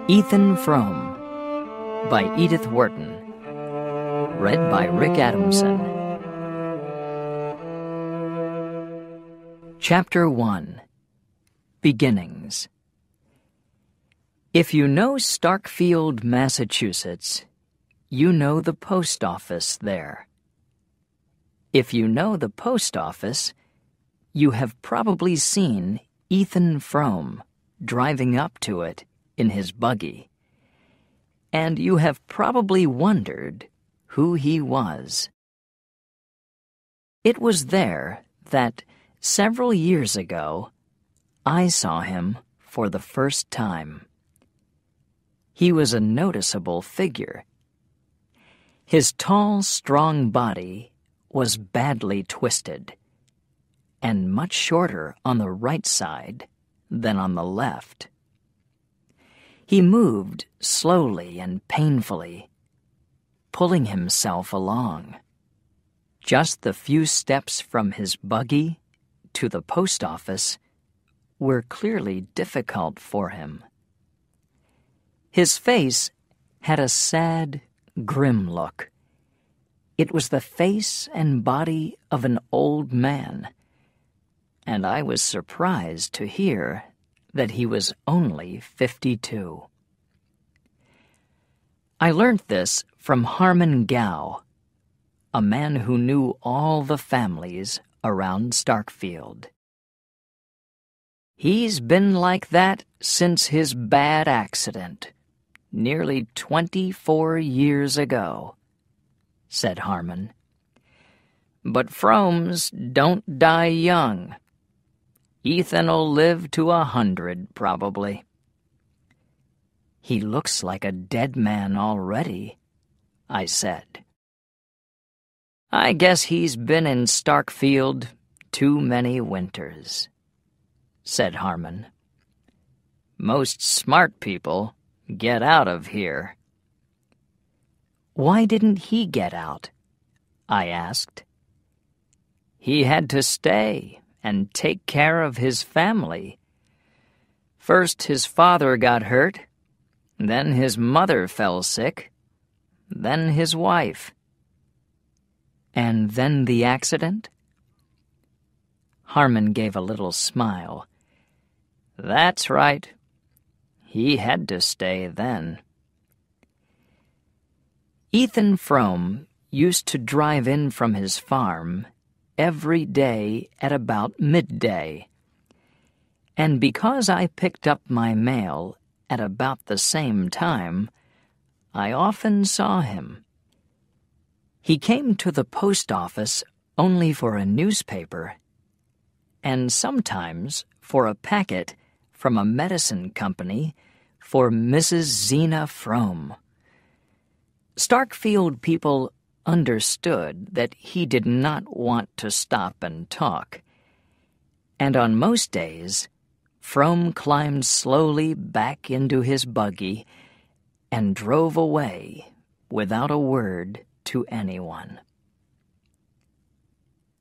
Ethan Frome by Edith Wharton. Read by Rick Adamson. Chapter 1. Beginnings. If you know Starkfield, Massachusetts, you know the post office there. If you know the post office, you have probably seen Ethan Frome driving up to it in his buggy, and you have probably wondered who he was. It was there that, several years ago, I saw him for the first time. He was a noticeable figure. His tall, strong body was badly twisted, and much shorter on the right side than on the left. He moved slowly and painfully, pulling himself along. Just the few steps from his buggy to the post office were clearly difficult for him. His face had a sad, grim look. It was the face and body of an old man, and I was surprised to hear that he was only 52. I learnt this from Harmon Gow, a man who knew all the families around Starkfield. "He's been like that since his bad accident, nearly 24 years ago," said Harmon. "But Fromes don't die young. Ethan'll live to 100, probably." "He looks like a dead man already," I said. "I guess he's been in Starkfield too many winters," said Harmon. "Most smart people get out of here." "Why didn't he get out?" I asked. "He had to stay and take care of his family. First his father got hurt, then his mother fell sick, then his wife." "And then the accident?" Harmon gave a little smile. "That's right. He had to stay then." Ethan Frome used to drive in from his farm every day at about midday, and because I picked up my mail at about the same time, I often saw him. He came to the post office only for a newspaper, and sometimes for a packet from a medicine company for Mrs. Zena Frome. Starkfield people understood that he did not want to stop and talk, and on most days, Frome climbed slowly back into his buggy and drove away without a word to anyone.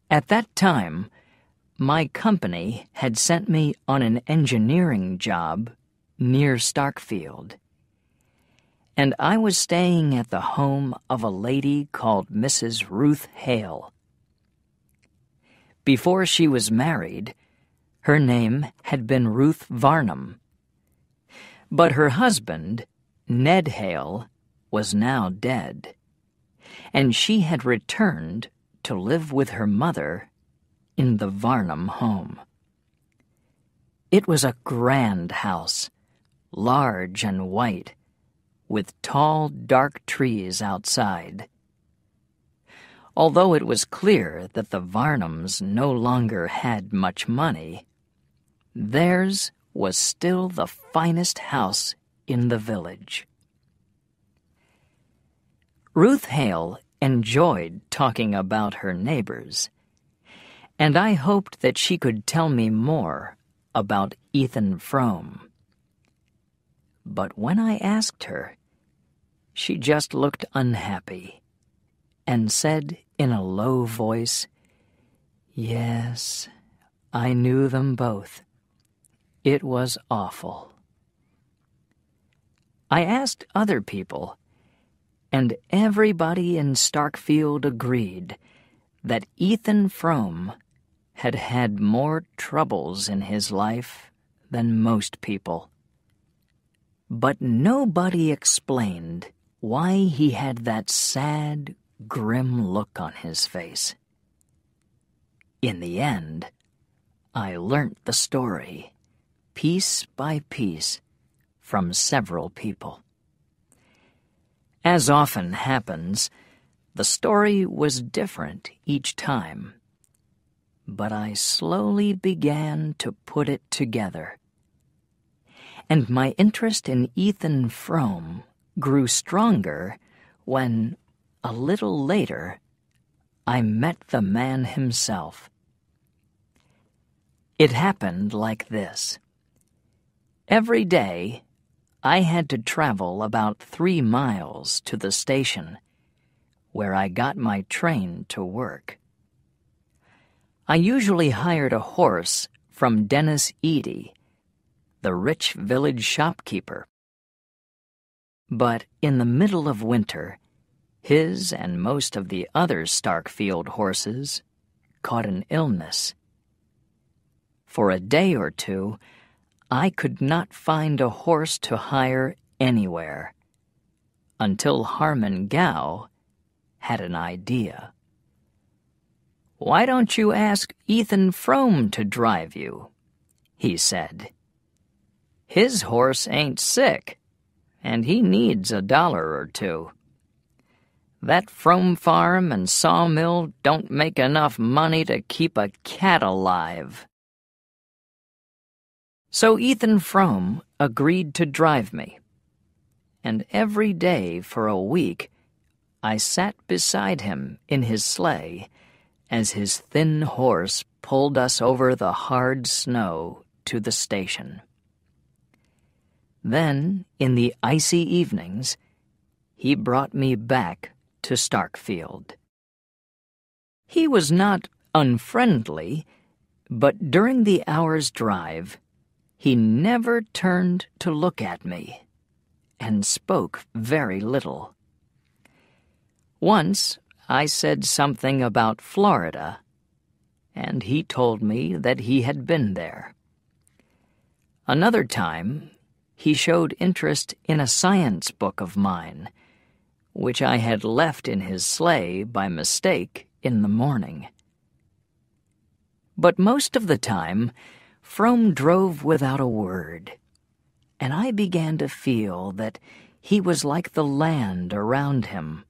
At that time, my company had sent me on an engineering job near Starkfield, and I was staying at the home of a lady called Mrs. Ruth Hale. Before she was married, her name had been Ruth Varnum, but her husband, Ned Hale, was now dead, and she had returned to live with her mother in the Varnum home. It was a grand house, large and white, with tall, dark trees outside. Although it was clear that the Varnums no longer had much money, theirs was still the finest house in the village. Ruth Hale enjoyed talking about her neighbors, and I hoped that she could tell me more about Ethan Frome. But when I asked her, she just looked unhappy and said in a low voice, "Yes, I knew them both. It was awful." I asked other people, and everybody in Starkfield agreed that Ethan Frome had had more troubles in his life than most people. But nobody explained why he had that sad, grim look on his face. In the end, I learnt the story, piece by piece, from several people. As often happens, the story was different each time, but I slowly began to put it together. And my interest in Ethan Frome grew stronger when, a little later, I met the man himself. It happened like this. Every day, I had to travel about 3 miles to the station, where I got my train to work. I usually hired a horse from Dennis Eady, the rich village shopkeeper. But in the middle of winter, his and most of the other Starkfield horses caught an illness. For a day or two, I could not find a horse to hire anywhere, until Harmon Gow had an idea. "Why don't you ask Ethan Frome to drive you?" he said. "His horse ain't sick, and he needs $1 or 2. That Frome farm and sawmill don't make enough money to keep a cat alive." So Ethan Frome agreed to drive me, and every day for a week I sat beside him in his sleigh as his thin horse pulled us over the hard snow to the station. Then, in the icy evenings, he brought me back to Starkfield. He was not unfriendly, but during the hour's drive, he never turned to look at me, and spoke very little. Once I said something about Florida, and he told me that he had been there. Another time, he showed interest in a science book of mine, which I had left in his sleigh by mistake in the morning. But most of the time, Frome drove without a word, and I began to feel that he was like the land around him.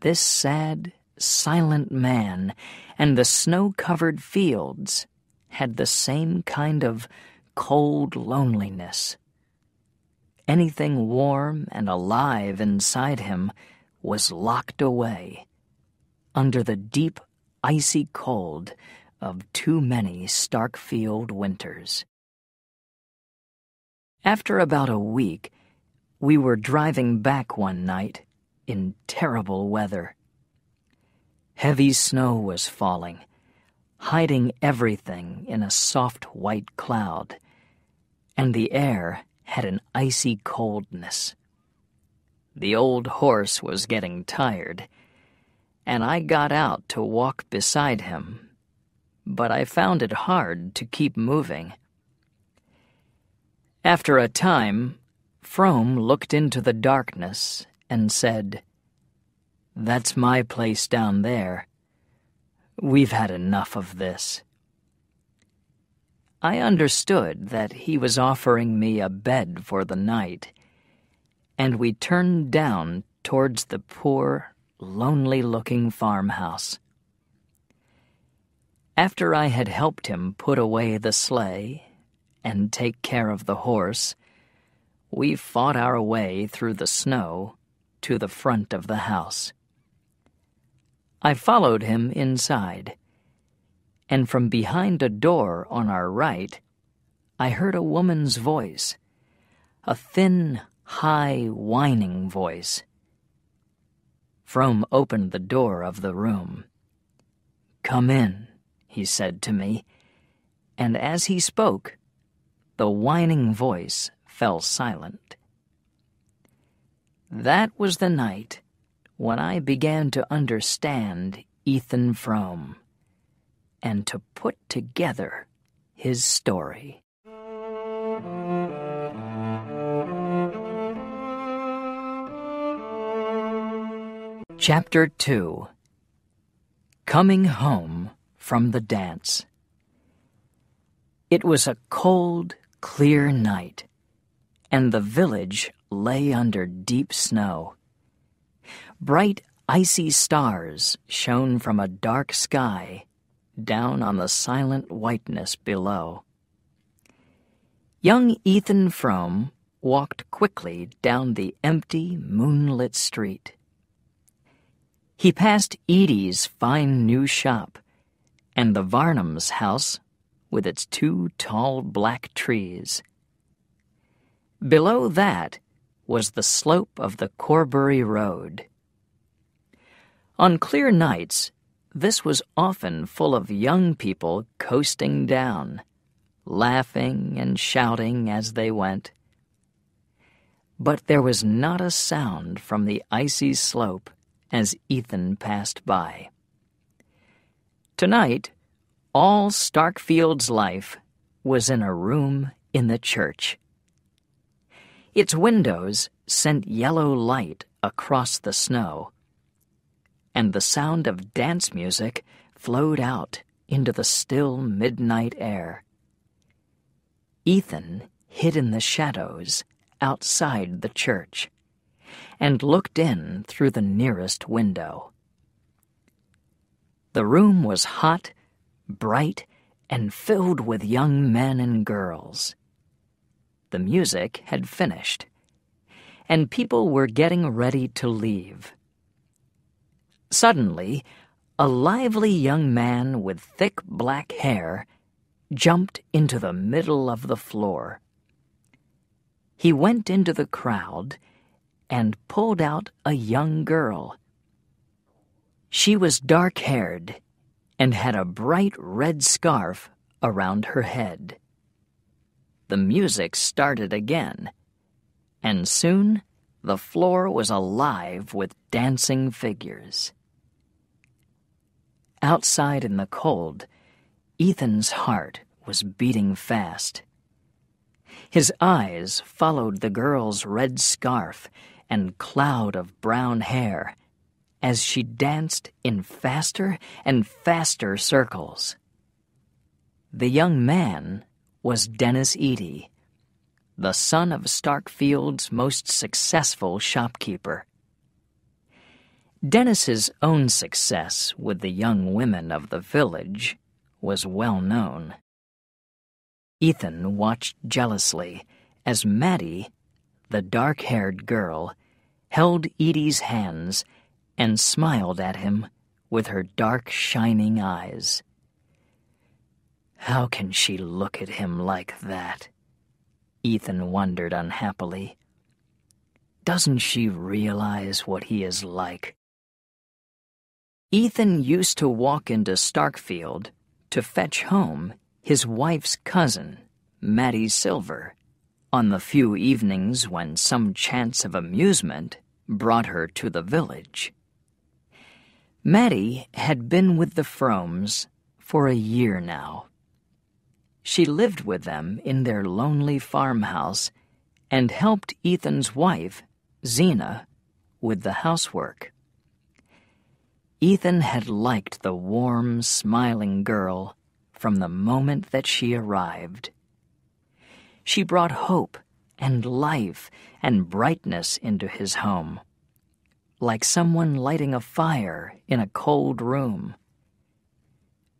This sad, silent man and the snow-covered fields had the same kind of cold loneliness. Anything warm and alive inside him was locked away under the deep, icy cold of too many Starkfield winters. After about a week, we were driving back one night in terrible weather. Heavy snow was falling, hiding everything in a soft white cloud, and the air had an icy coldness. The old horse was getting tired, and I got out to walk beside him, but I found it hard to keep moving. After a time, Frome looked into the darkness and said, "That's my place down there. We've had enough of this." I understood that he was offering me a bed for the night, and we turned down towards the poor, lonely-looking farmhouse. After I had helped him put away the sleigh and take care of the horse, we fought our way through the snow to the front of the house. I followed him inside, and from behind a door on our right, I heard a woman's voice, a thin, high, whining voice. Frome opened the door of the room. "Come in," he said to me, and as he spoke, the whining voice fell silent. That was the night when I began to understand Ethan Frome and to put together his story. Chapter 2. Coming Home from the Dance. It was a cold, clear night, and the village lay under deep snow. Bright, icy stars shone from a dark sky down on the silent whiteness below. Young Ethan Frome walked quickly down the empty, moonlit street. He passed Edie's fine new shop and the Varnum's house with its 2 tall black trees. Below that was the slope of the Corbury Road. On clear nights, this was often full of young people coasting down, laughing and shouting as they went. But there was not a sound from the icy slope as Ethan passed by. Tonight, all Starkfield's life was in a room in the church. Its windows sent yellow light across the snow, and the sound of dance music flowed out into the still midnight air. Ethan hid in the shadows outside the church and looked in through the nearest window. The room was hot, bright, and filled with young men and girls. The music had finished, and people were getting ready to leave. Suddenly, a lively young man with thick black hair jumped into the middle of the floor. He went into the crowd and pulled out a young girl. She was dark-haired and had a bright red scarf around her head. The music started again, and soon the floor was alive with dancing figures. Outside in the cold, Ethan's heart was beating fast. His eyes followed the girl's red scarf and cloud of brown hair as she danced in faster and faster circles. The young man was Dennis Edie, the son of Starkfield's most successful shopkeeper. Dennis's own success with the young women of the village was well known. Ethan watched jealously as Maddie, the dark-haired girl, held Edie's hands and smiled at him with her dark, shining eyes. How can she look at him like that? Ethan wondered unhappily. Doesn't she realize what he is like? Ethan used to walk into Starkfield to fetch home his wife's cousin, Maddie Silver, on the few evenings when some chance of amusement brought her to the village. Maddie had been with the Fromes for a year now. She lived with them in their lonely farmhouse and helped Ethan's wife, Zena, with the housework. Ethan had liked the warm, smiling girl from the moment that she arrived. She brought hope and life and brightness into his home, like someone lighting a fire in a cold room.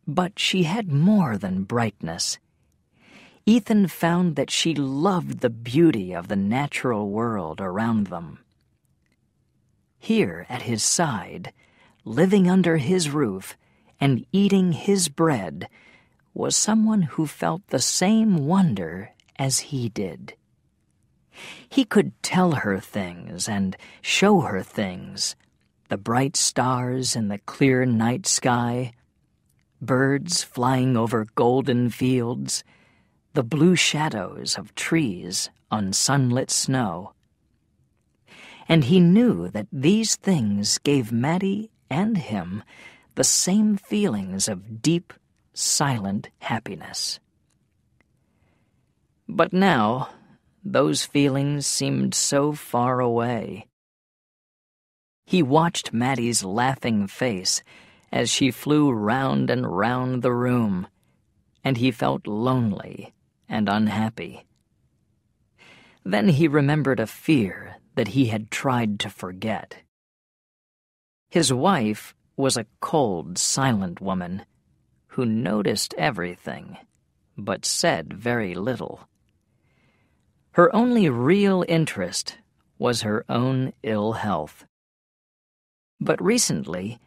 But she had more than brightness. Ethan found that she loved the beauty of the natural world around them. Here at his side, living under his roof and eating his bread, was someone who felt the same wonder as he did. He could tell her things and show her things, the bright stars in the clear night sky, birds flying over golden fields, the blue shadows of trees on sunlit snow. and he knew that these things gave Maddie and him the same feelings of deep, silent happiness. But now, those feelings seemed so far away. He watched Maddie's laughing face as she flew round and round the room, and he felt lonely and unhappy. Then he remembered a fear that he had tried to forget. His wife was a cold, silent woman who noticed everything, but said very little. Her only real interest was her own ill health. But recently,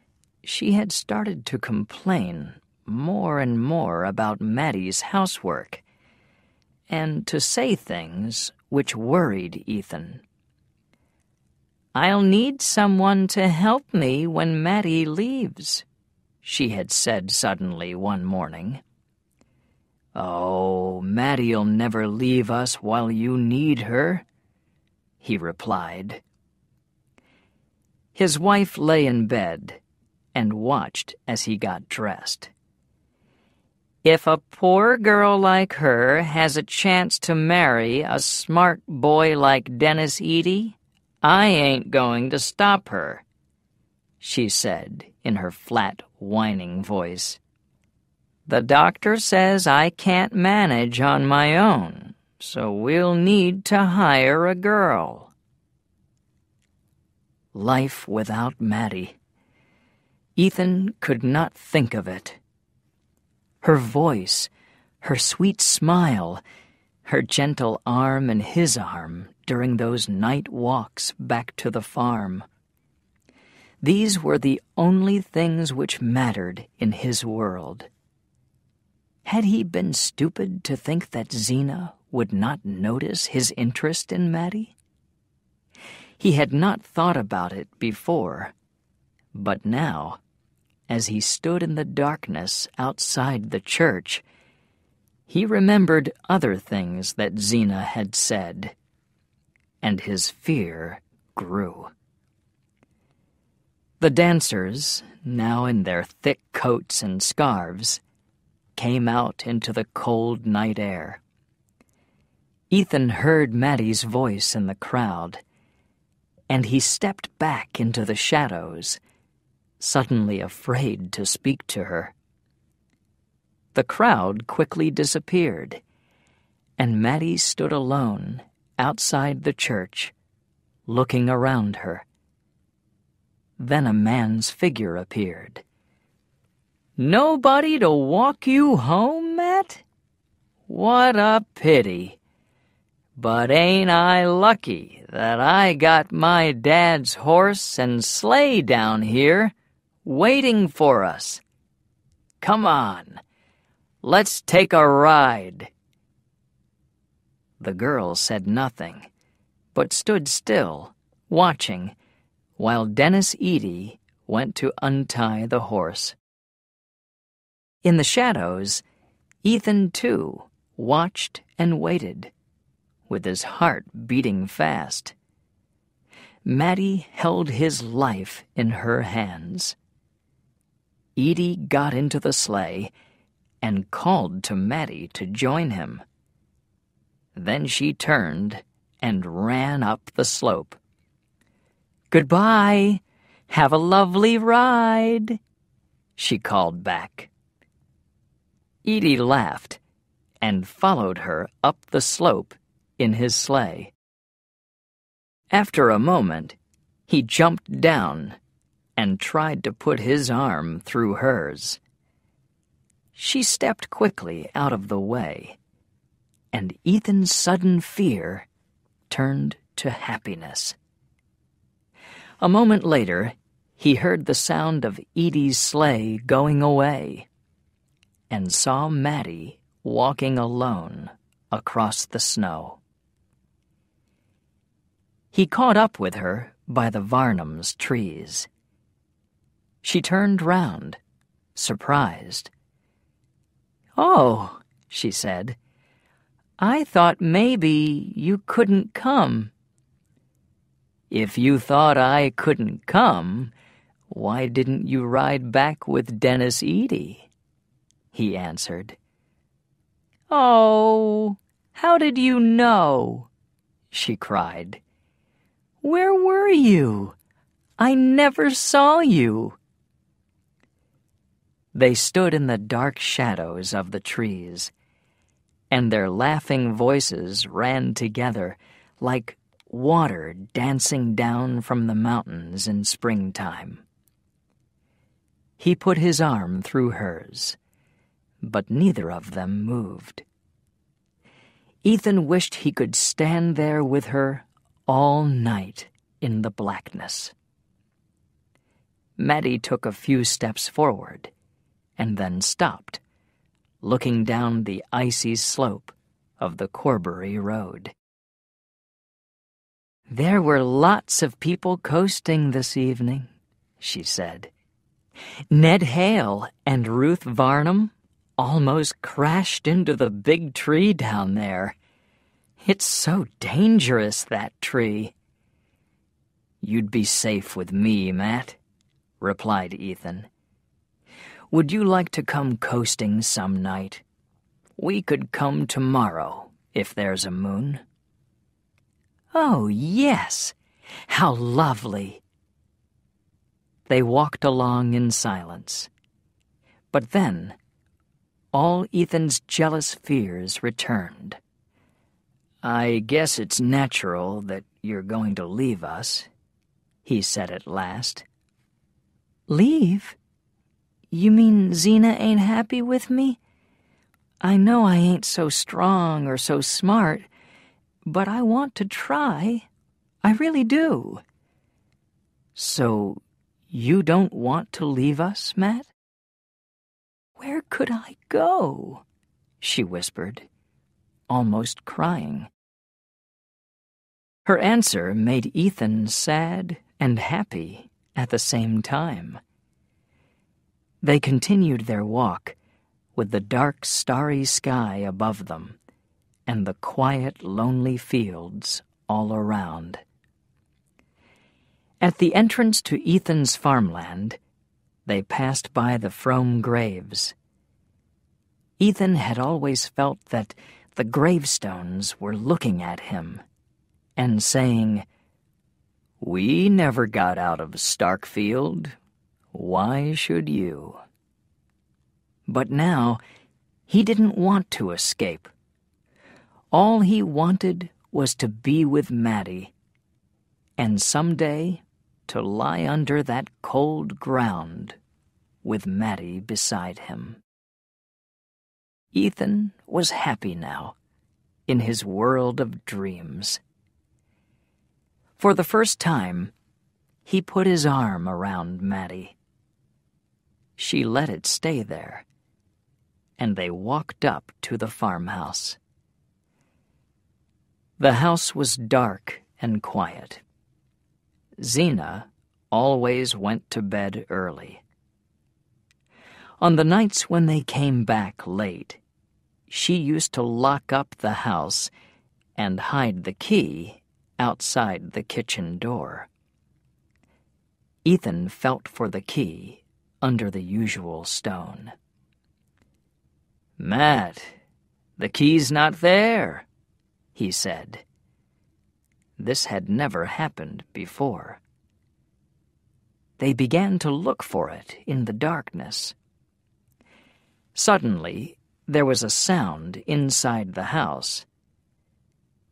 she had started to complain more and more about Maddie's housework, and to say things which worried Ethan. "I'll need someone to help me when Maddie leaves," she had said suddenly one morning. "Oh, Maddie'll never leave us while you need her," he replied. His wife lay in bed and watched as he got dressed. "If a poor girl like her has a chance to marry a smart boy like Dennis Eady, I ain't going to stop her," she said in her flat, whining voice. "The doctor says I can't manage on my own, so we'll need to hire a girl." Life without Maddie. Ethan could not think of it. Her voice, her sweet smile, her gentle arm in his arm during those night walks back to the farm. These were the only things which mattered in his world. Had he been stupid to think that Zena would not notice his interest in Maddie? He had not thought about it before, but now, as he stood in the darkness outside the church, he remembered other things that Zena had said, and his fear grew. The dancers, now in their thick coats and scarves, came out into the cold night air. Ethan heard Maddie's voice in the crowd, and he stepped back into the shadows, suddenly afraid to speak to her. The crowd quickly disappeared, and Maddie stood alone outside the church, looking around her. Then a man's figure appeared. "Nobody to walk you home, Matt? What a pity. But ain't I lucky that I got my dad's horse and sleigh down here, waiting for us. Come on, let's take a ride." The girl said nothing, but stood still, watching, while Dennis Eady went to untie the horse. In the shadows, Ethan, too, watched and waited, with his heart beating fast. Maddie held his life in her hands. Eady got into the sleigh and called to Maddie to join him. Then she turned and ran up the slope. "Goodbye. Have a lovely ride," she called back. Eady laughed and followed her up the slope in his sleigh. After a moment, he jumped down and tried to put his arm through hers. She stepped quickly out of the way, and Ethan's sudden fear turned to happiness. A moment later, he heard the sound of Eady's sleigh going away, and saw Maddie walking alone across the snow. He caught up with her by the Varnum's trees. She turned round, surprised. "Oh," she said, "I thought maybe you couldn't come." "If you thought I couldn't come, why didn't you ride back with Dennis Eady?" he answered. "Oh, how did you know?" she cried. "Where were you? I never saw you." They stood in the dark shadows of the trees, and their laughing voices ran together like water dancing down from the mountains in springtime. He put his arm through hers, but neither of them moved. Ethan wished he could stand there with her all night in the blackness. Mattie took a few steps forward and then stopped, looking down the icy slope of the Corbury Road. "There were lots of people coasting this evening," she said. "Ned Hale and Ruth Varnum almost crashed into the big tree down there. It's so dangerous, that tree." "You'd be safe with me, Matt," replied Ethan. "Would you like to come coasting some night? We could come tomorrow, if there's a moon." "Oh, yes! How lovely!" They walked along in silence. But then, all Ethan's jealous fears returned. "I guess it's natural that you're going to leave us," he said at last. "Leave? You mean Zena ain't happy with me? I know I ain't so strong or so smart, but I want to try. I really do." "So you don't want to leave us, Matt?" "Where could I go?" she whispered, almost crying. Her answer made Ethan sad and happy at the same time. They continued their walk, with the dark, starry sky above them and the quiet, lonely fields all around. At the entrance to Ethan's farmland, they passed by the Frome graves. Ethan had always felt that the gravestones were looking at him and saying, "We never got out of Starkfield. Why should you?" But now he didn't want to escape. All he wanted was to be with Mattie, and someday to lie under that cold ground with Mattie beside him. Ethan was happy now, in his world of dreams. For the first time, he put his arm around Mattie. She let it stay there, and they walked up to the farmhouse. The house was dark and quiet. Zena always went to bed early. On the nights when they came back late, she used to lock up the house and hide the key outside the kitchen door. Ethan felt for the key under the usual stone. "Matt, the key's not there," he said. This had never happened before. They began to look for it in the darkness. Suddenly, there was a sound inside the house.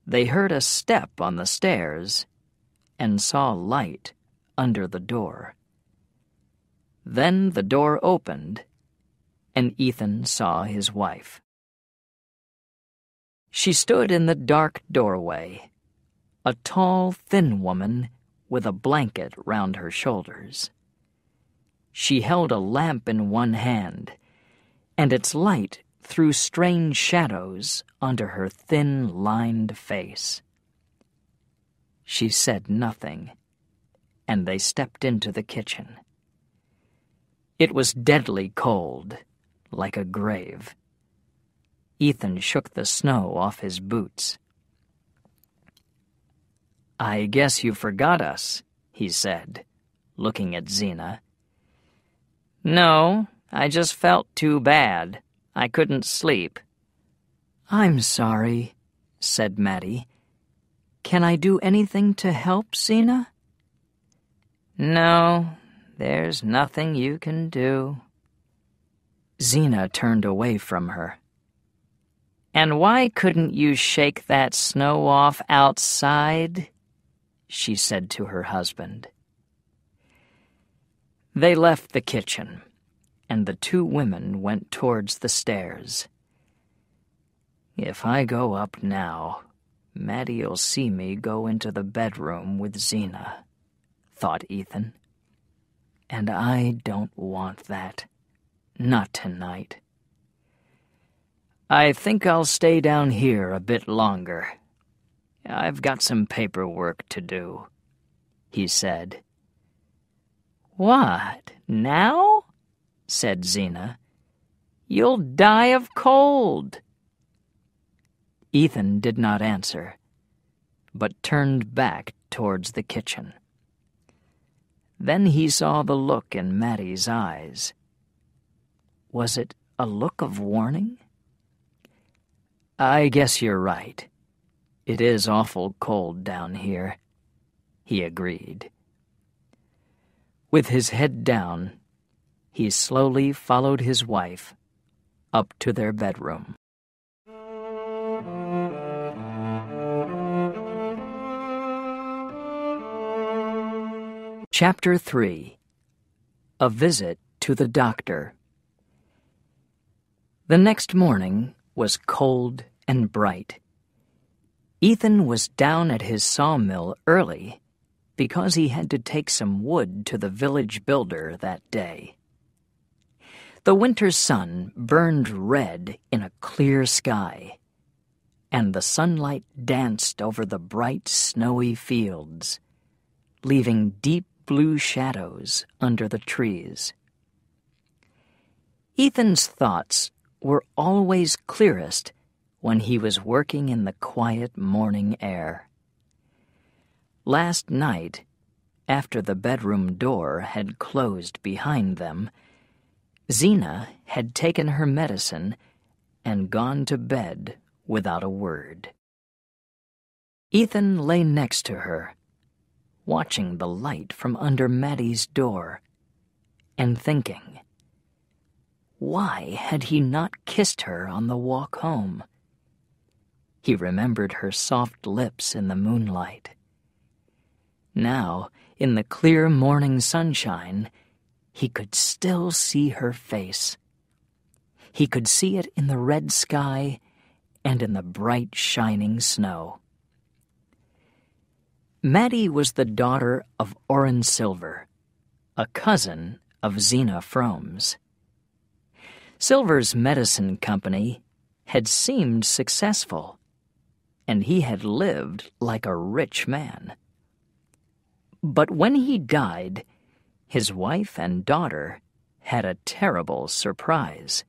They heard a step on the stairs and saw light under the door. Then the door opened, and Ethan saw his wife. She stood in the dark doorway, a tall, thin woman with a blanket round her shoulders. She held a lamp in one hand, and its light threw strange shadows onto her thin, lined face. She said nothing, and they stepped into the kitchen. It was deadly cold, like a grave. Ethan shook the snow off his boots. "I guess you forgot us," he said, looking at Zena. "No, I just felt too bad. I couldn't sleep." "I'm sorry," said Maddie. "Can I do anything to help, Zena?" "No, there's nothing you can do." Zena turned away from her. "And why couldn't you shake that snow off outside?" she said to her husband. They left the kitchen, and the two women went towards the stairs. "If I go up now, Maddie'll see me go into the bedroom with Zena," thought Ethan. "And I don't want that. Not tonight. I think I'll stay down here a bit longer. I've got some paperwork to do," he said. "What, now?" said Zena. "You'll die of cold." Ethan did not answer, but turned back towards the kitchen. Then he saw the look in Maddie's eyes. Was it a look of warning? "I guess you're right. It is awful cold down here," he agreed. With his head down, he slowly followed his wife up to their bedroom. Chapter 3. A Visit to the Doctor. The next morning was cold and bright. Ethan was down at his sawmill early because he had to take some wood to the village builder that day. The winter sun burned red in a clear sky, and the sunlight danced over the bright, snowy fields, leaving deep blue shadows under the trees. Ethan's thoughts were always clearest when he was working in the quiet morning air. Last night, after the bedroom door had closed behind them, Zena had taken her medicine and gone to bed without a word. Ethan lay next to her, watching the light from under Maddie's door, and thinking, why had he not kissed her on the walk home? He remembered her soft lips in the moonlight. Now, in the clear morning sunshine, he could still see her face. He could see it in the red sky and in the bright, shining snow. Maddie was the daughter of Orrin Silver, a cousin of Zena Fromm's. Silver's medicine company had seemed successful, and he had lived like a rich man. But when he died, his wife and daughter had a terrible surprise.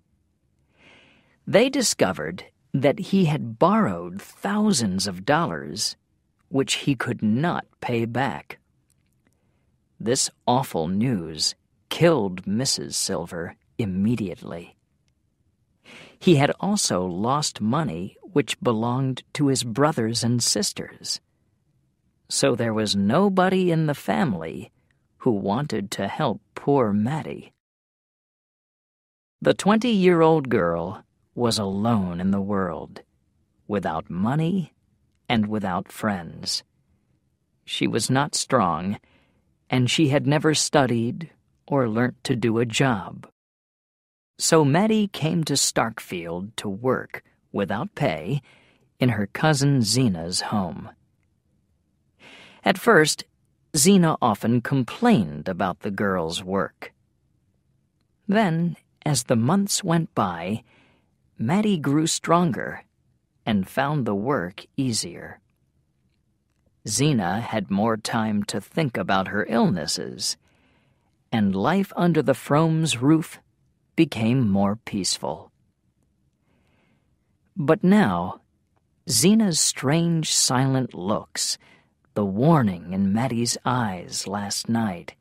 They discovered that he had borrowed thousands of dollars, which he could not pay back. This awful news killed Mrs. Silver immediately. He had also lost money which belonged to his brothers and sisters. So there was nobody in the family who wanted to help poor Maddie. The 20-year-old girl was alone in the world, without money and without friends. She was not strong, and she had never studied or learnt to do a job. So Maddie came to Starkfield to work, without pay, in her cousin Zena's home. At first, Zena often complained about the girl's work. Then, as the months went by, Maddie grew stronger and found the work easier. Zena had more time to think about her illnesses, and life under the Fromm's roof became more peaceful. But now, Zena's strange, silent looks the warning in Maddie's eyes last night,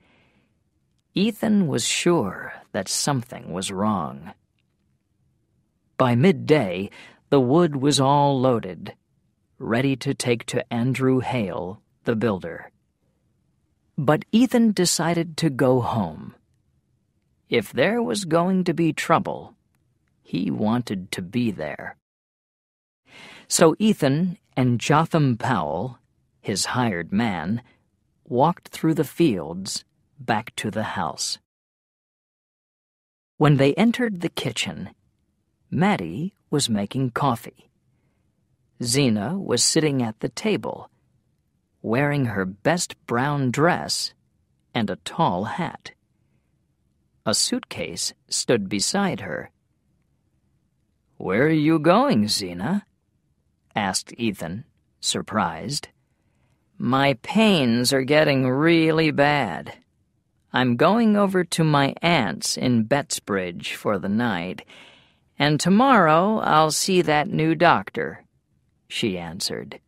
Ethan was sure that something was wrong. By midday, the wood was all loaded, ready to take to Andrew Hale, the builder. But Ethan decided to go home. If there was going to be trouble, he wanted to be there. So Ethan and Jotham Powell, his hired man, walked through the fields back to the house. When they entered the kitchen, Maddie was making coffee. Zena was sitting at the table, wearing her best brown dress and a tall hat. A suitcase stood beside her. "Where are you going, Zena?" asked Ethan, surprised. "My pains are getting really bad. I'm going over to my aunt's in Bettsbridge for the night, and tomorrow I'll see that new doctor," she answered.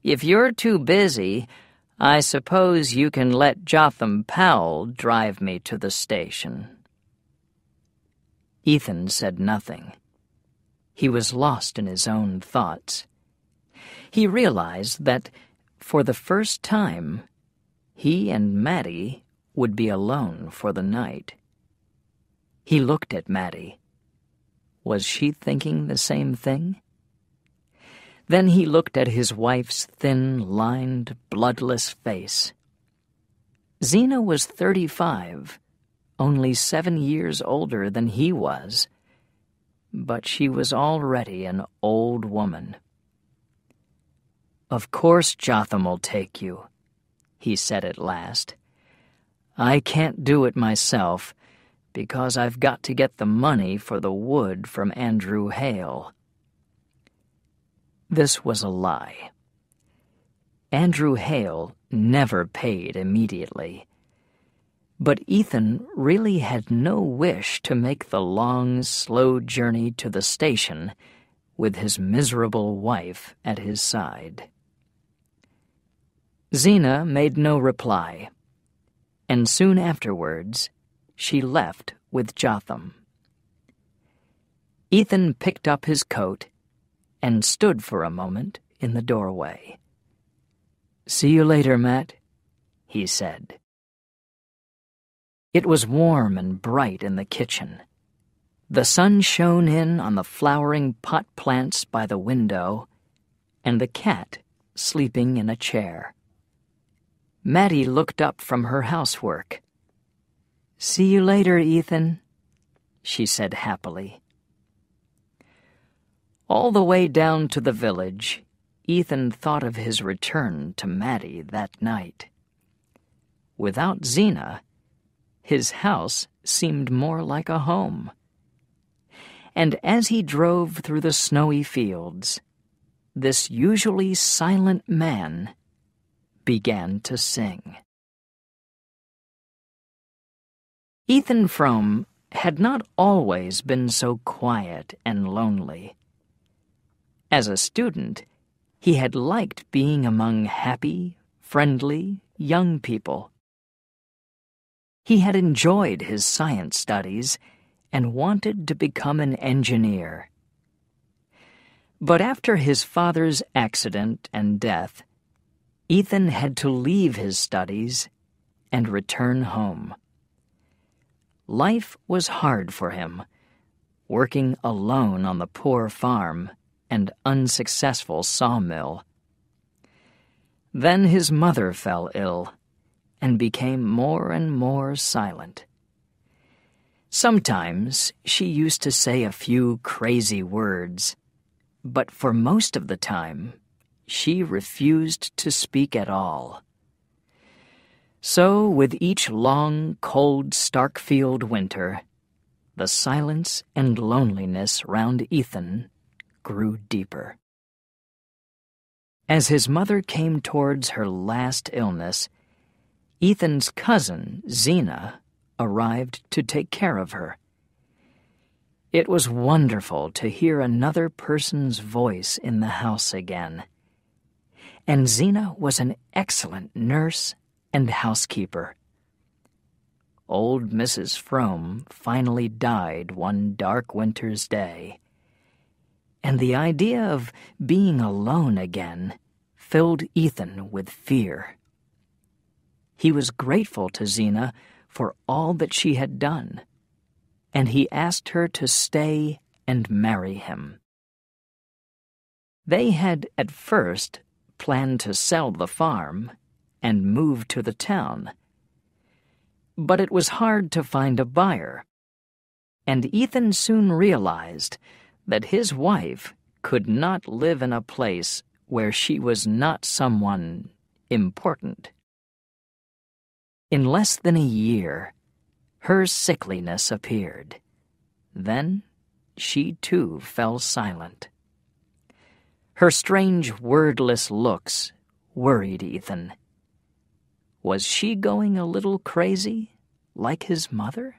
"If you're too busy, I suppose you can let Jotham Powell drive me to the station." Ethan said nothing. He was lost in his own thoughts. He realized that, for the first time, he and Maddie would be alone for the night. He looked at Maddie. Was she thinking the same thing? Then he looked at his wife's thin, lined, bloodless face. Zena was 35, only 7 years older than he was, but she was already an old woman. "Of course Jotham will take you," he said at last. "I can't do it myself, because I've got to get the money for the wood from Andrew Hale." This was a lie. Andrew Hale never paid immediately. But Ethan really had no wish to make the long, slow journey to the station with his miserable wife at his side. Zena made no reply, and soon afterwards she left with Jotham. Ethan picked up his coat and stood for a moment in the doorway. "See you later, Matt," he said. It was warm and bright in the kitchen. The sun shone in on the flowering pot plants by the window, and the cat sleeping in a chair. Maddie looked up from her housework. "See you later, Ethan," she said happily. All the way down to the village, Ethan thought of his return to Maddie that night. Without Zena, his house seemed more like a home. And as he drove through the snowy fields, this usually silent man began to sing. Ethan Frome had not always been so quiet and lonely. As a student, he had liked being among happy, friendly, young people. He had enjoyed his science studies and wanted to become an engineer. But after his father's accident and death, Ethan had to leave his studies and return home. Life was hard for him, working alone on the poor farm and unsuccessful sawmill. Then his mother fell ill and became more and more silent. Sometimes she used to say a few crazy words, but for most of the time, she refused to speak at all. So, with each long, cold Starkfield winter, the silence and loneliness round Ethan grew deeper. As his mother came towards her last illness, Ethan's cousin, Zena, arrived to take care of her. It was wonderful to hear another person's voice in the house again. and Zena was an excellent nurse and housekeeper. Old Mrs. Frome finally died one dark winter's day, and the idea of being alone again filled Ethan with fear. He was grateful to Zena for all that she had done, and he asked her to stay and marry him. They had at first planned to sell the farm and move to the town, but it was hard to find a buyer, and Ethan soon realized that his wife could not live in a place where she was not someone important. In less than a year, her sickliness appeared. Then she too fell silent. Her strange, wordless looks worried Ethan. Was she going a little crazy, like his mother?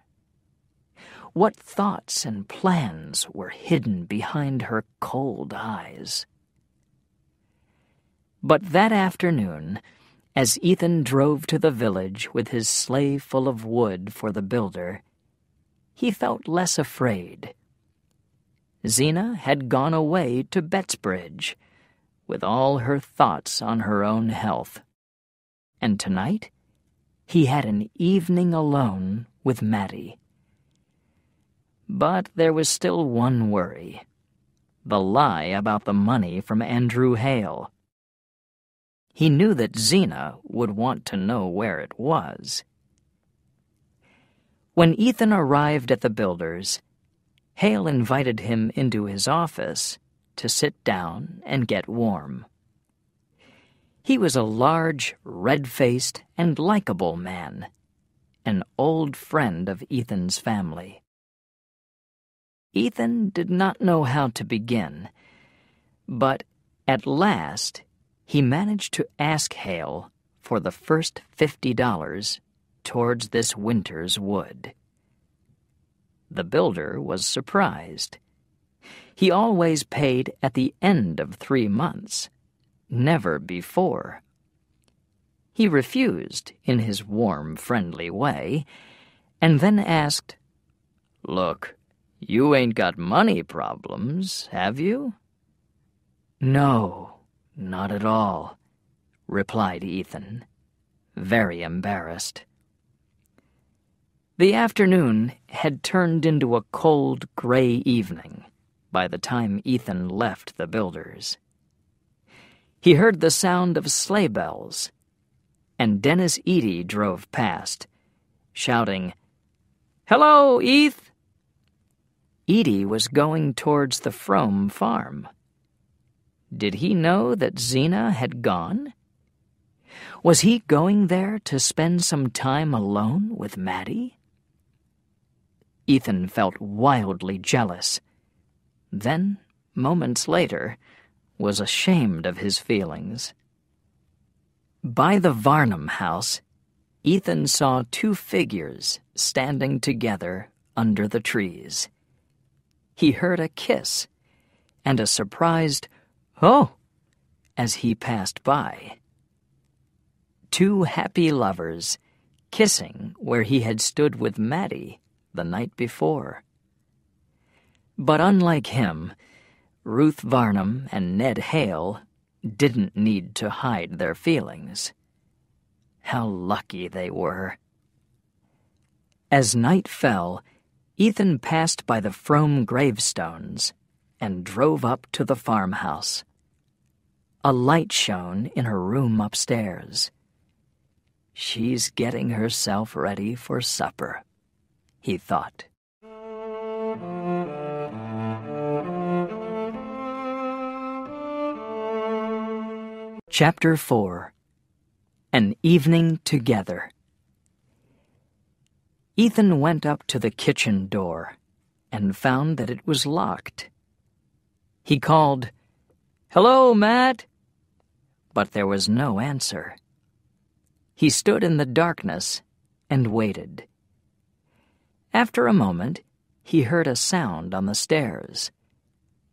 What thoughts and plans were hidden behind her cold eyes? But that afternoon, as Ethan drove to the village with his sleigh full of wood for the builder, he felt less afraid. Zena had gone away to Bettsbridge, with all her thoughts on her own health, and tonight he had an evening alone with Mattie. But there was still one worry: the lie about the money from Andrew Hale. He knew that Zena would want to know where it was. When Ethan arrived at the builder's, Hale invited him into his office to sit down and get warm. He was a large, red-faced, and likable man, an old friend of Ethan's family. Ethan did not know how to begin, but at last he managed to ask Hale for the first $50 towards this winter's wood. The builder was surprised. He always paid at the end of 3 months, never before. He refused in his warm, friendly way, and then asked, "Look, you ain't got money problems, have you?" "No, not at all," replied Ethan, very embarrassed. The afternoon had turned into a cold, gray evening by the time Ethan left the builder's. He heard the sound of sleigh bells, and Dennis Eady drove past, shouting, "Hello, Eth!" Eady was going towards the Frome farm. Did he know that Zena had gone? Was he going there to spend some time alone with Mattie? Ethan felt wildly jealous. Then, moments later, was ashamed of his feelings. By the Varnum house, Ethan saw 2 figures standing together under the trees. He heard a kiss and a surprised "Oh!" as he passed by. 2 happy lovers, kissing where he had stood with Mattie the night before. But unlike him, Ruth Varnum and Ned Hale didn't need to hide their feelings. How lucky they were. As night fell, Ethan passed by the Frome gravestones and drove up to the farmhouse. A light shone in her room upstairs. "She's getting herself ready for supper," he thought. Chapter 4. An Evening Together. Ethan went up to the kitchen door and found that it was locked. He called, "Hello, Matt," but there was no answer. He stood in the darkness and waited. After a moment, he heard a sound on the stairs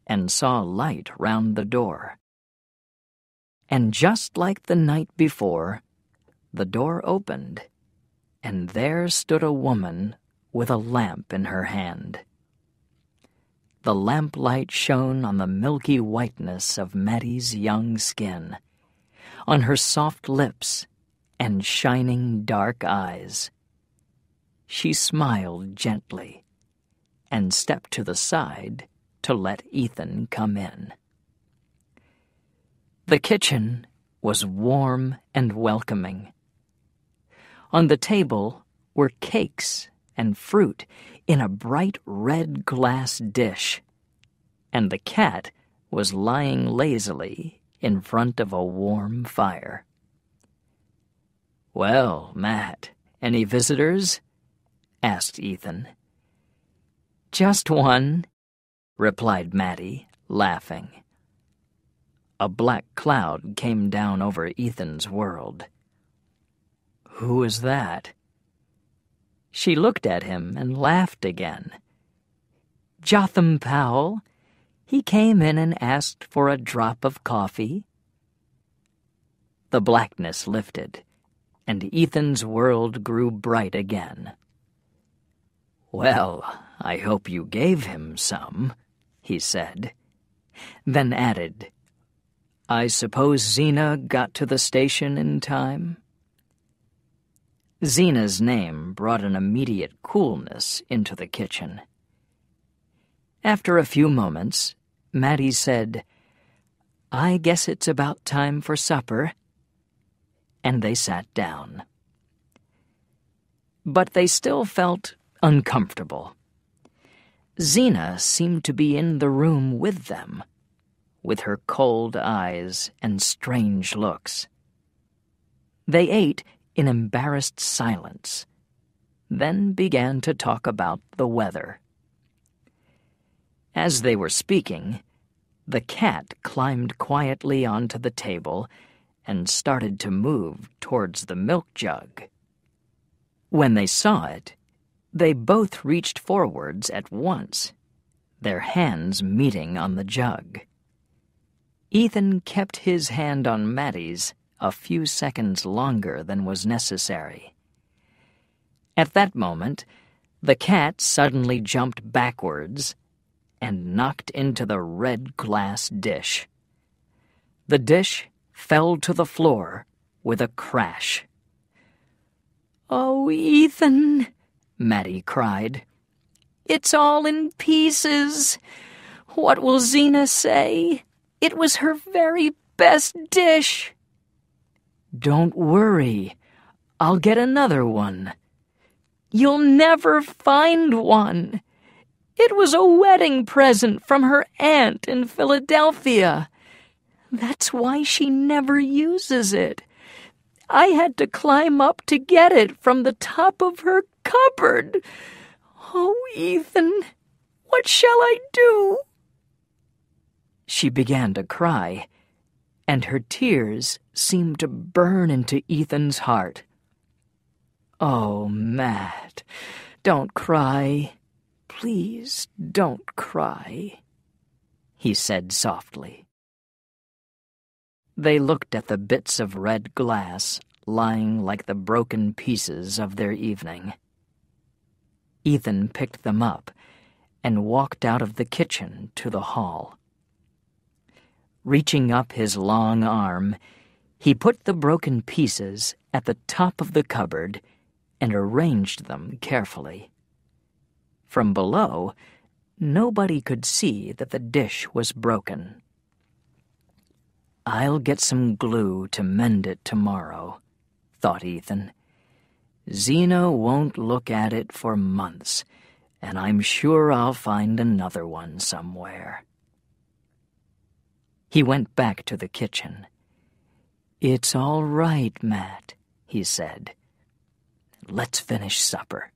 and saw light round the door. And just like the night before, the door opened, and there stood a woman with a lamp in her hand. The lamplight shone on the milky whiteness of Mattie's young skin, on her soft lips and shining dark eyes. She smiled gently and stepped to the side to let Ethan come in. The kitchen was warm and welcoming. On the table were cakes and fruit in a bright red glass dish, and the cat was lying lazily in front of a warm fire. "Well, Matt, any visitors?" asked Ethan. "Just one," replied Mattie, laughing. A black cloud came down over Ethan's world. "Who is that?" She looked at him and laughed again. "Jotham Powell. He came in and asked for a drop of coffee." The blackness lifted, and Ethan's world grew bright again. "Well, I hope you gave him some," he said, then added, "I suppose Zena got to the station in time?" Zena's name brought an immediate coolness into the kitchen. After a few moments, Mattie said, "I guess it's about time for supper," and they sat down. But they still felt uncomfortable. Zena seemed to be in the room with them, with her cold eyes and strange looks. They ate in embarrassed silence, then began to talk about the weather. As they were speaking, the cat climbed quietly onto the table and started to move towards the milk jug. When they saw it, they both reached forwards at once, their hands meeting on the jug. Ethan kept his hand on Mattie's a few seconds longer than was necessary. At that moment, the cat suddenly jumped backwards and knocked into the red glass dish. The dish fell to the floor with a crash. "Oh, Ethan," Mattie cried. "It's all in pieces. What will Zena say? It was her very best dish." "Don't worry. I'll get another one." "You'll never find one. It was a wedding present from her aunt in Philadelphia. That's why she never uses it. I had to climb up to get it from the top of her cupboard. Oh, Ethan, what shall I do?" She began to cry, and her tears seemed to burn into Ethan's heart. "Oh, Matt, don't cry. Please don't cry," he said softly. They looked at the bits of red glass lying like the broken pieces of their evening. Ethan picked them up and walked out of the kitchen to the hall. Reaching up his long arm, he put the broken pieces at the top of the cupboard and arranged them carefully. From below, nobody could see that the dish was broken. "I'll get some glue to mend it tomorrow," thought Ethan. "Zena won't look at it for months, and I'm sure I'll find another one somewhere." He went back to the kitchen. "It's all right, Matt," he said. "Let's finish supper."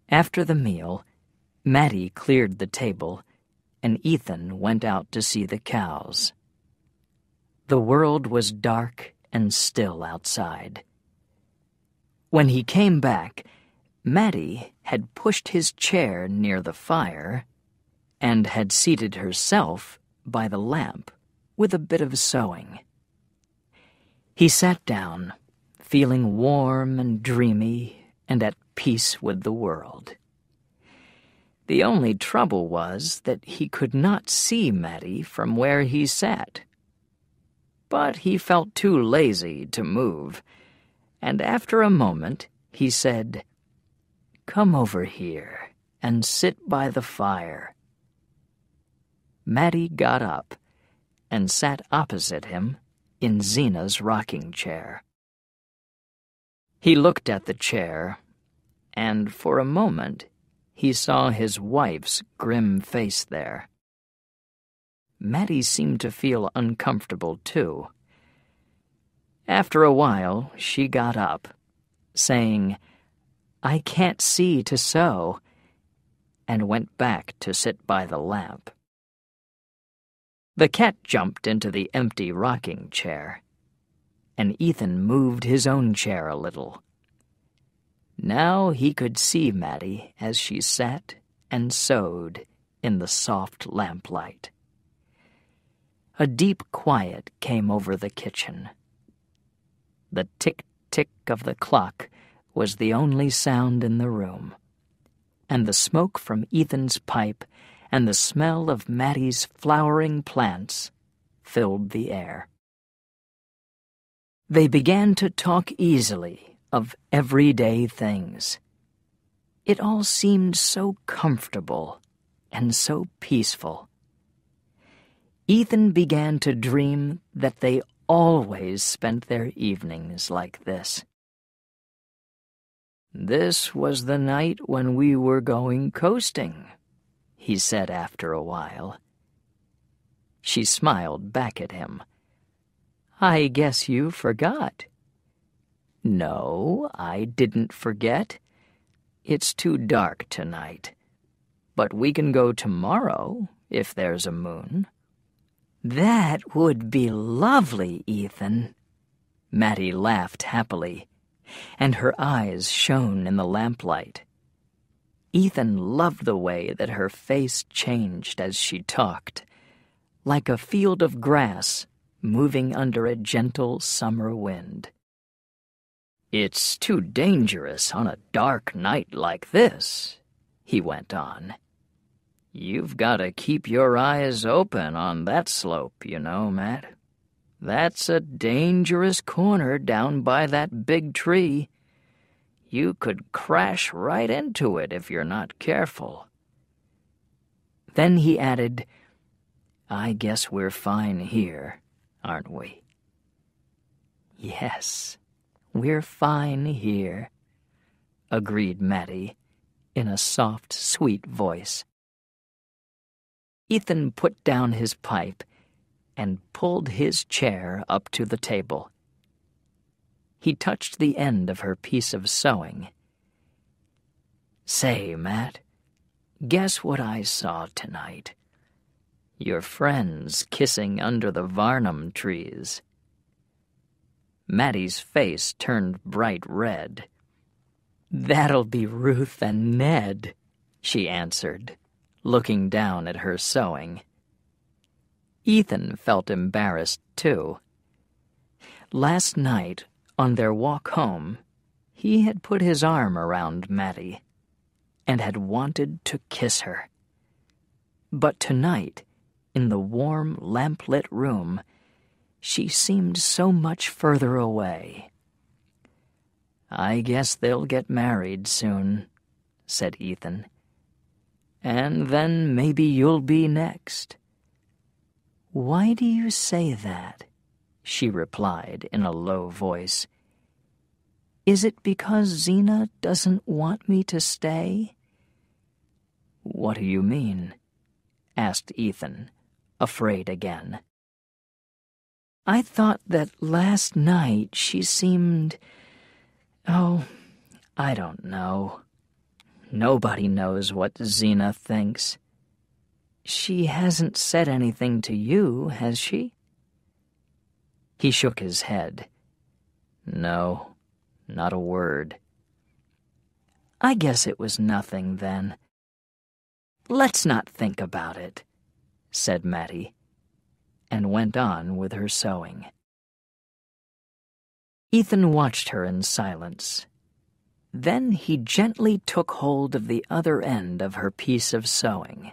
After the meal, Mattie cleared the table, and Ethan went out to see the cows. The world was dark and still outside. When he came back, Mattie had pushed his chair near the fire and had seated herself by the lamp with a bit of sewing. He sat down, feeling warm and dreamy and at peace with the world. The only trouble was that he could not see Mattie from where he sat. But he felt too lazy to move, and after a moment he said, "Come over here and sit by the fire." Mattie got up and sat opposite him in Zena's rocking chair. He looked at the chair, and for a moment he saw his wife's grim face there. Mattie seemed to feel uncomfortable, too. After a while, she got up, saying, "I can't see to sew," and went back to sit by the lamp. The cat jumped into the empty rocking chair, and Ethan moved his own chair a little. Now he could see Mattie as she sat and sewed in the soft lamplight. A deep quiet came over the kitchen. The tick-tick of the clock was the only sound in the room, and the smoke from Ethan's pipe and the smell of Mattie's flowering plants filled the air. They began to talk easily of everyday things. It all seemed so comfortable and so peaceful. Ethan began to dream that they always spent their evenings like this. "This was the night when we were going coasting," he said after a while. She smiled back at him. "I guess you forgot." "No, I didn't forget. It's too dark tonight. But we can go tomorrow, if there's a moon." "That would be lovely, Ethan." Mattie laughed happily, and her eyes shone in the lamplight. Ethan loved the way that her face changed as she talked, like a field of grass moving under a gentle summer wind. "It's too dangerous on a dark night like this," he went on. "You've got to keep your eyes open on that slope, you know, Matt. That's a dangerous corner down by that big tree. You could crash right into it if you're not careful." Then he added, "I guess we're fine here, aren't we?" "Yes, we're fine here," agreed Mattie in a soft, sweet voice. Ethan put down his pipe and pulled his chair up to the table. He touched the end of her piece of sewing. "Say, Matt, guess what I saw tonight? Your friends kissing under the Varnum trees." Mattie's face turned bright red. "That'll be Ruth and Ned," she answered, looking down at her sewing. Ethan felt embarrassed, too. Last night, on their walk home, he had put his arm around Mattie and had wanted to kiss her. But tonight, in the warm, lamp-lit room, she seemed so much further away. "I guess they'll get married soon," said Ethan. "And then maybe you'll be next." "Why do you say that?" she replied in a low voice. "Is it because Zena doesn't want me to stay?" "What do you mean?" asked Ethan, afraid again. "I thought that last night she seemed... Oh, I don't know. Nobody knows what Zena thinks. She hasn't said anything to you, has she?" He shook his head. "No, not a word." "I guess it was nothing, then." "Let's not think about it," said Mattie, and went on with her sewing. Ethan watched her in silence. Then he gently took hold of the other end of her piece of sewing.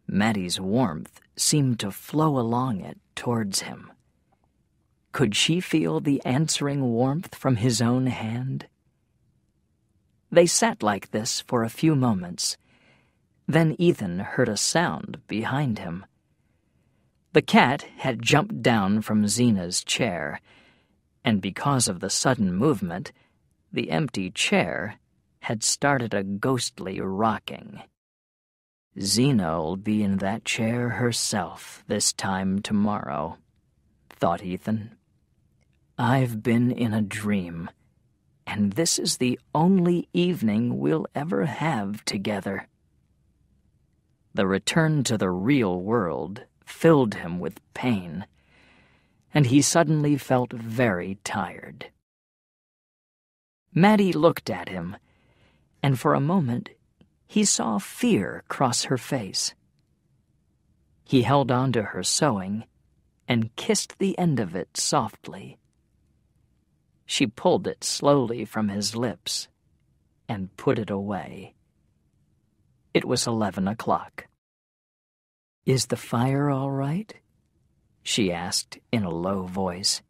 Maddie's warmth seemed to flow along it towards him. Could she feel the answering warmth from his own hand? They sat like this for a few moments. Then Ethan heard a sound behind him. The cat had jumped down from Zena's chair, and because of the sudden movement, the empty chair had started a ghostly rocking. Zena'll be in that chair herself this time tomorrow, thought Ethan. I've been in a dream, and this is the only evening we'll ever have together. The return to the real world filled him with pain, and he suddenly felt very tired. Maddie looked at him, and for a moment he saw fear cross her face. He held on to her sewing and kissed the end of it softly. She pulled it slowly from his lips and put it away. It was 11 o'clock. "Is the fire all right?" she asked in a low voice.